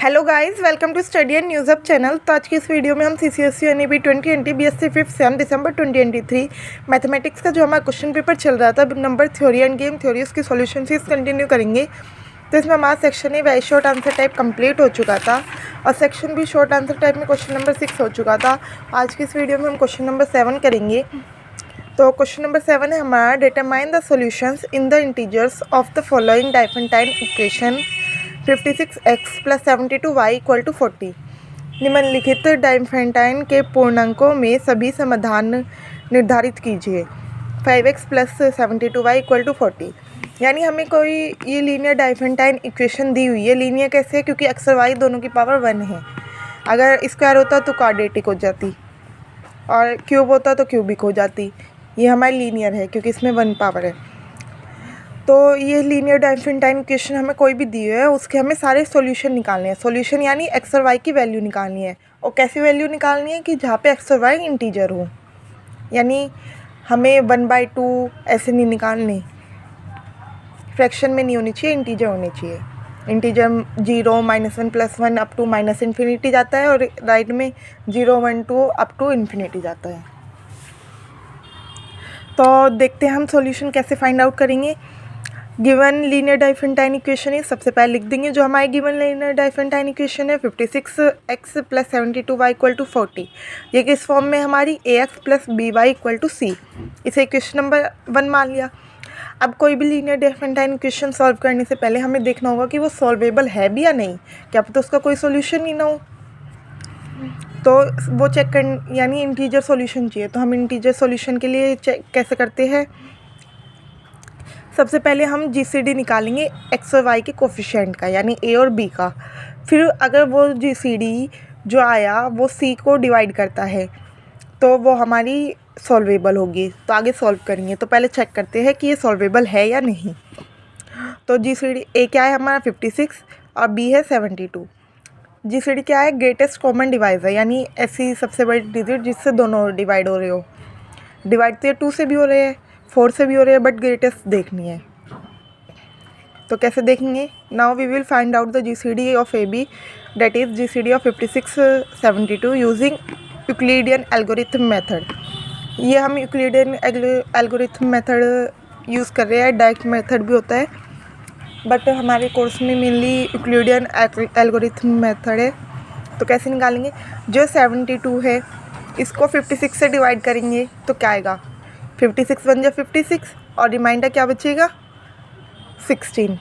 Hello guys, welcome to study and news up channel. तो आज की इस वीडियो में हम CCSE NEB 2020 BSc 5th same दिसंबर 2023 मैथमेटिक्स का जो हमारा क्वेश्चन पेपर चल रहा था number theory end game theory, उसकी सॉल्यूशन से कंटिन्यू करेंगे। तो इसमें हमारा सेक्शन ही वही शॉर्ट आंसर टाइप कंप्लीट हो चुका था और सेक्शन भी शॉर्ट आंसर टाइप में क्वेश्चन नंबर 6 हो चुका था। आज की इस वीडियो में हम क्वेश्चन नंबर 7 करेंगे। तो क्वेश्चन नंबर 7 है हमारा, determine the solutions in the integers of the following Diophantine equation 56x + 72y = 40। निम्नलिखित डाइफेंटाइन के पूर्णांकों में सभी समाधान निर्धारित कीजिए। 5x + 72y = 40। यानी हमें कोई ये लीनियर डाइफेंटाइन इक्वेशन दी हुई है। लीनियर कैसे है? क्योंकि x और y दोनों की पावर 1 है। अगर स्क्वायर होता तो क्वाड्रेटिक हो जाती और क्यूब होता तो क्यूबिक हो जाती। ये हमारी लीनियर है क्योंकि इसमें 1 पावर है। तो ये लीनियर डाइफेंटाइन इक्वेशन हमें कोई भी दी है, उसके हमें सारे सॉल्यूशन निकालने हैं। सॉल्यूशन यानी एक्स और वाई की वैल्यू निकालनी है। और कैसी वैल्यू निकालनी है कि जहाँ पे एक्स और वाई इंटीजर हो, यानी हमें 1/2 ऐसे नहीं निकालने, फ्रैक्शन में नहीं होनी चाहिए, इंटीजर होनी चाहिए। इंटीजर 0, -1 + 1 अप टू -इन्फिनिटी जाता है और राइट में 0, 1, 2 अप टू इन्फिनिटी जाता है। तो देखते हैं हम सॉल्यूशन कैसे फाइंड आउट करेंगे। गिवन लीनियर डाइफेंटाइन इक्वेशन है, सबसे पहले लिख देंगे जो हमारी गिवन लीनियर डाइफेंटाइन इक्वेशन है 56x + 72y = 40। ये किस फॉर्म में हमारी ax + by = c। इसे इक्वेशन नंबर 1 मान लिया। अब कोई भी लीनियर डाइफेंटाइन इक्वेशन सॉल्व करने से पहले हमें देखना होगा कि वो सॉल्वेबल है भी या नहीं, क्या पता उसका कोई सोल्यूशन ही ना हो। तो वो चेक कर, यानी इंटीजर सॉल्यूशन चाहिए। तो हम इंटीजर सॉल्यूशन के लिए चेक कैसे करते हैं, सबसे पहले हम GCD निकालेंगे एक्स और वाई के कोफिशिएंट का, यानी ए और बी का। फिर अगर वो GCD जो आया वो सी को डिवाइड करता है तो वो हमारी सॉल्वेबल होगी। तो आगे सॉल्व करेंगे। तो पहले चेक करते हैं कि ये सॉल्वेबल है या नहीं। तो GCD ए क्या है हमारा 56 और बी है 72। GCD क्या है? ग्रेटेस्ट कॉमन डिवाइज़र, यानी ऐसी सबसे बड़ी डिजिट जिससे दोनों डिवाइड हो रहे हो। डिवाइड तो 2 से भी हो रहे हैं, 4 से भी हो रहे हैं, बट ग्रेटेस्ट देखनी है। तो कैसे देखेंगे? Now we will find out the GCD of AB, that is GCD of 56 72 using Euclidean algorithm method. ये हम यूक्लिडियन एल्गोरिथम मेथड यूज़ कर रहे हैं। डायरेक्ट मेथड भी होता है, बट हमारे कोर्स में मेनली यूक्लिडियन एल्गोरिथम मेथड है। तो कैसे निकालेंगे? जो 72 है इसको 56 से डिवाइड करेंगे तो क्या आएगा? 56 बन जाए 56 और रिमाइंडर क्या बचेगा? 16।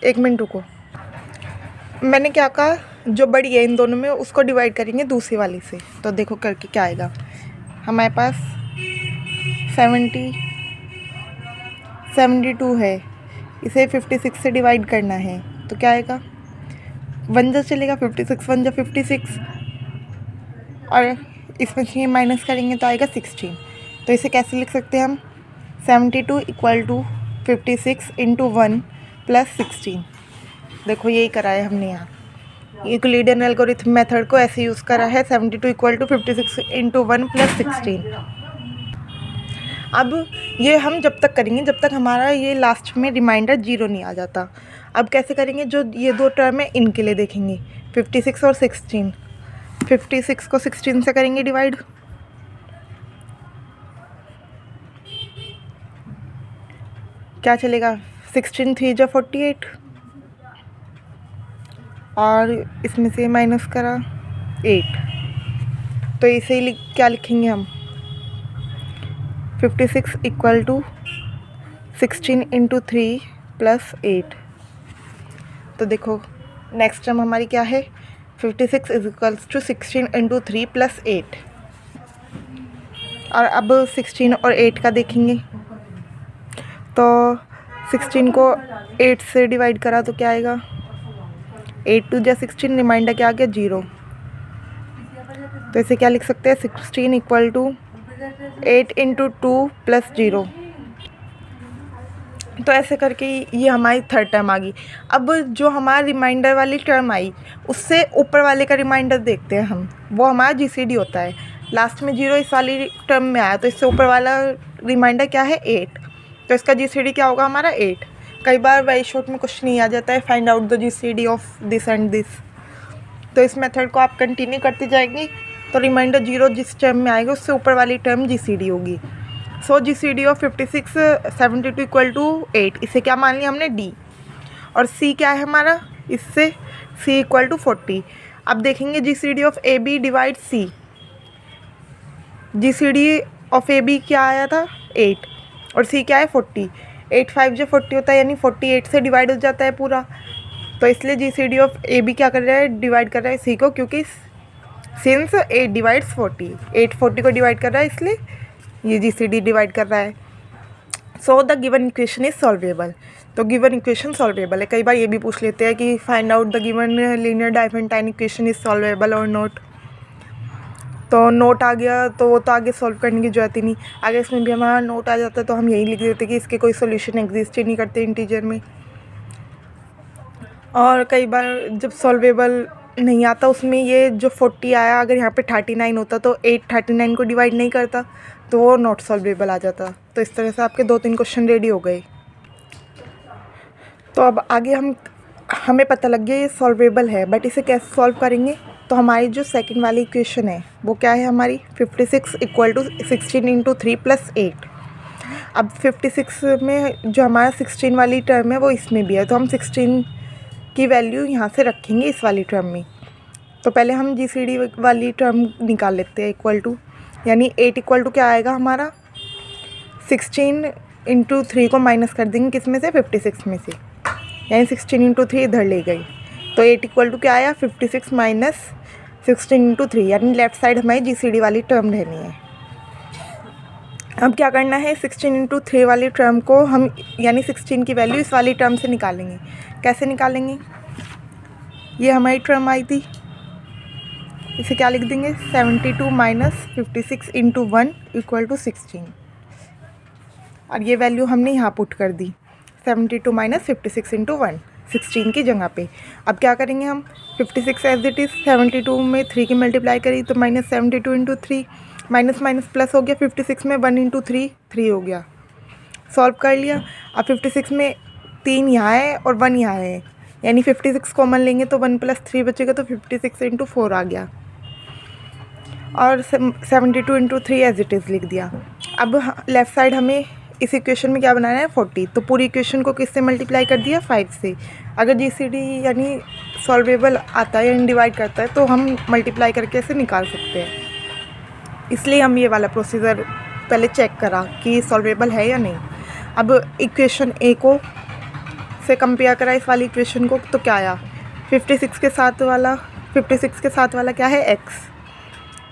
एक मिनट रुको, मैंने क्या कहा, जो बड़ी है इन दोनों में उसको डिवाइड करेंगे दूसरी वाली से। तो देखो करके क्या आएगा हमारे पास। 72 है, इसे 56 से डिवाइड करना है तो क्या आएगा? 1 जा चलेगा, 56 1 जा 56 और इसमें से माइनस करेंगे तो आएगा 16। तो इसे कैसे लिख सकते हैं हम? 72 = 56 × 1 + 16। देखो यही करा है हमने यहाँ, यूक्लिडियन एल्गोरिथम मेथड को ऐसे यूज़ करा है। 72 = 56 × 1 + 16। अब ये हम जब तक करेंगे जब तक हमारा ये लास्ट में रिमाइंडर 0 नहीं आ जाता। अब कैसे करेंगे? जो ये दो टर्म है इनके लिए देखेंगे, 56 और 16। 56 को 16 से करेंगे डिवाइड, क्या चलेगा? 16 3 जा 48 और इसमें से माइनस करा 8। तो इसे ही क्या लिखेंगे हम? 56 = 16 × 3 + 8। तो देखो नेक्स्ट टर्म हमारी क्या है? 56 = 16 × 3 + 8। और अब 16 और 8 का देखेंगे। तो 16 को 8 से डिवाइड करा तो क्या आएगा? 8 2 जा 16, रिमाइंडर क्या आ गया? 0। तो इसे क्या लिख सकते हैं? 16 = 8 × 2 + 0। तो ऐसे करके ये हमारी थर्ड टर्म आ गई। अब जो हमारा रिमाइंडर वाली टर्म आई उससे ऊपर वाले का रिमाइंडर देखते हैं हम, वो हमारा GCD होता है। लास्ट में 0 इस वाली टर्म में आया तो इससे ऊपर वाला रिमाइंडर क्या है? 8। तो इसका GCD क्या होगा हमारा? 8। कई बार वेरी शॉर्ट में क्वेश्चन नहीं आ जाता है, find out the GCD of this and this. तो इस मेथड को आप कंटिन्यू करते जाएंगे तो रिमाइंडर 0 जिस टर्म में आएगा उससे ऊपर वाली टर्म GCD होगी। सो GCD ऑफ 56 72 इक्वल टू 8, इसे क्या मान लिया हमने D। और C क्या है हमारा, इससे C इक्वल टू 40। अब देखेंगे GCD of AB divide C। GCD of AB क्या आया था 8 और C क्या है 40। 8 5 जो 40 होता है, यानी 48 से डिवाइड हो जाता है पूरा। तो इसलिए GCD ऑफ AB क्या कर रहा है, डिवाइड कर रहा है C को, क्योंकि सिंस 8 डिवाइड्स 40, 8 40 को डिवाइड कर रहा है, इसलिए ये GCD डिवाइड कर रहा है। So the given equation is solvable. तो गिवन इक्वेशन सॉल्वेबल है। कई बार ये भी पूछ लेते हैं कि find out the given linear Diophantine equation is solvable और नॉट। तो नोट आ गया तो वो तो आगे सॉल्व करने की जरूरत ही नहीं। आगे इसमें भी हमारा नोट आ जाता है तो हम यही लिख देते कि इसके कोई सोल्यूशन एग्जिस्ट ही नहीं करते इंटीजर में। और कई बार जब सॉल्वेबल नहीं आता उसमें ये जो 40 आया, अगर यहाँ पे 39 होता तो 8 39 को डिवाइड नहीं करता तो वो नॉट सॉल्वेबल आ जाता। तो इस तरह से आपके 2-3 क्वेश्चन रेडी हो गए। तो अब आगे हमें पता लग गया ये सॉल्वेबल है, बट इसे कैसे सॉल्व करेंगे। तो हमारी जो सेकंड वाली इक्वेशन है वो क्या है हमारी, 56 इक्वल टू 16 इंटू 3 प्लस 8। अब 56 में जो हमारा 16 वाली टर्म है वो इसमें भी है, तो हम 16 की वैल्यू यहाँ से रखेंगे इस वाली टर्म में। तो पहले हम GCD वाली टर्म निकाल लेते हैं इक्वल टू, यानी 8 इक्वल टू क्या आएगा हमारा 16 इंटू 3 को माइनस कर देंगे किस में से, 56 में से, यानी 16 इंटू 3 इधर ले गई। तो 8 इक्वल टू क्या आया 56 माइनस 16 इंटू 3, यानी लेफ्ट साइड हमारी GCD वाली टर्म रहनी है। अब क्या करना है, 16 इंटू 3 वाली टर्म को हम, यानी 16 की वैल्यू इस वाली टर्म से निकालेंगे। कैसे निकालेंगे, ये हमारी टर्म आई थी, इसे क्या लिख देंगे 72 माइनस 56 इंटू 1 इक्वल टू 16, और ये वैल्यू हमने यहाँ पुट कर दी 72 माइनस 56 इंटू 1 16 की जगह पे। अब क्या करेंगे हम, 56 एज इट इज़ 72 में 3 की मल्टीप्लाई करी तो minus 72 into 3, minus minus plus हो गया, 56 में 1 इंटू 3 3 हो गया, सॉल्व कर लिया। अब 56 में 3 यहाँ है और 1 यहाँ है, यानी 56 कॉमन लेंगे तो 1 प्लस 3 बचेगा, तो 56 इंटू 4 आ गया, और 72 इंटू 3 एज इट इज़ लिख दिया। अब लेफ़्ट साइड हमें इस इक्वेशन में क्या बनाना है 40, तो पूरी इक्वेशन को किससे मल्टीप्लाई कर दिया 5 से। अगर GCD यानी सॉल्वेबल आता है या डिवाइड करता है तो हम मल्टीप्लाई करके इसे निकाल सकते हैं, इसलिए हम ये वाला प्रोसीजर पहले चेक करा कि सॉल्वेबल है या नहीं। अब इक्वेशन A को से कंपेयर करा इस वाली इक्वेशन को, तो क्या आया 56 के साथ वाला क्या है x,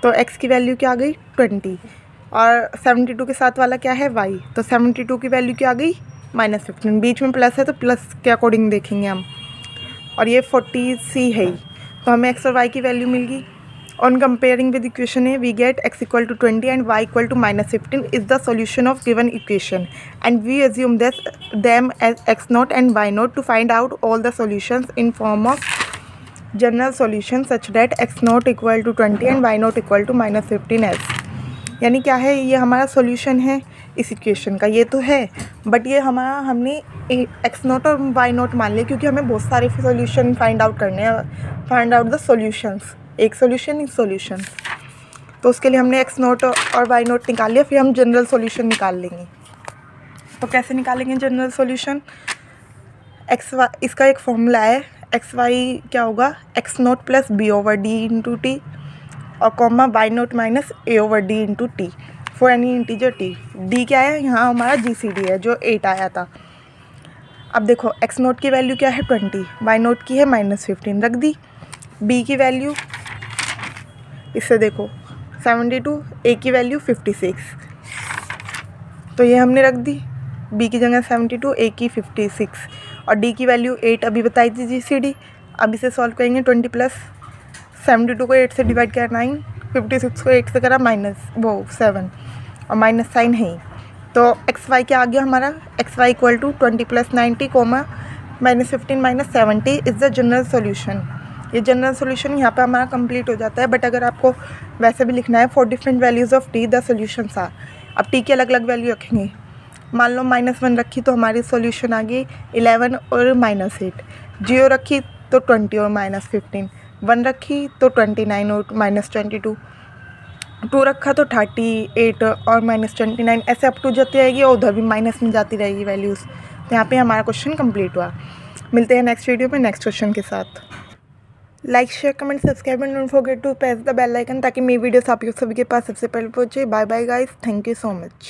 तो x की वैल्यू क्या आ गई 20, और 72 के साथ वाला क्या है y, तो 72 की वैल्यू क्या आ गई -15, बीच में प्लस है तो प्लस के अकॉर्डिंग देखेंगे हम, और ये 40C है ही, तो हमें x और y की वैल्यू मिल गई। On comparing with equation A we get x equal to 20 and y equal to -15 is the solution of given equation, and we assume them as x0 and y0 to find out all the solutions in form of general solution such that x0 equal to 20 and y0 equal to -15s। यानी क्या है, ये हमारा solution है इस equation का, ये तो है, बट ये हमने x0 और y0 मान लिया क्योंकि हमें बहुत सारे सॉल्यूशन फाइंड आउट करने हैं, फाइंड आउट द सॉल्यूशंस, एक सॉल्यूशन इस सॉल्यूशन, तो उसके लिए हमने x0 और y0 निकाल लिया, फिर हम जनरल सॉल्यूशन निकाल लेंगे। तो कैसे निकालेंगे जनरल सॉल्यूशन, इसका एक फॉर्मूला है, xy क्या होगा x0 plus b over d into T, और comma y0 minus a over d into T for any integer t। d क्या है, यहाँ हमारा GCD है जो 8 आया था। अब देखो x0 की वैल्यू क्या है 20, y0 की है -15 रख दी, b की वैल्यू इससे देखो 72, a की वैल्यू 56, तो ये हमने रख दी, b की जगह 72, a की 56, और d की वैल्यू 8 अभी बताई थी GCD। अब इसे सॉल्व करेंगे, 20 प्लस 72 को 8 से डिवाइड करा 9, 56 को 8 से करा -7, और माइनस साइन है ही, तो xy क्या आ गया हमारा, xy equal to 20 plus 90 comma -15 minus 70 is the general solution. ये जनरल सॉल्यूशन यहाँ पे हमारा कंप्लीट हो जाता है, बट अगर आपको वैसे भी लिखना है for different values of t the solutions are. अब t की अलग अलग वैल्यू रखेंगे, मान लो -1 रखी तो हमारी सॉल्यूशन आ गई 11 और -8, 0 रखी तो 20 और -15, 1 रखी तो 29 और -22, 2 रखा तो 38 और -29, ऐसे अप टू जाती रहेगी और उधर भी माइनस में जाती रहेगी वैल्यूज़। तो यहाँ पे हमारा क्वेश्चन कंप्लीट हुआ। मिलते हैं नेक्स्ट वीडियो में नेक्स्ट क्वेश्चन के साथ। Like share comment subscribe and don't forget to press the bell icon ताकि मेरी वीडियोस आप सभी के पास सबसे पहले पहुंचे। Bye bye guys, thank you so much.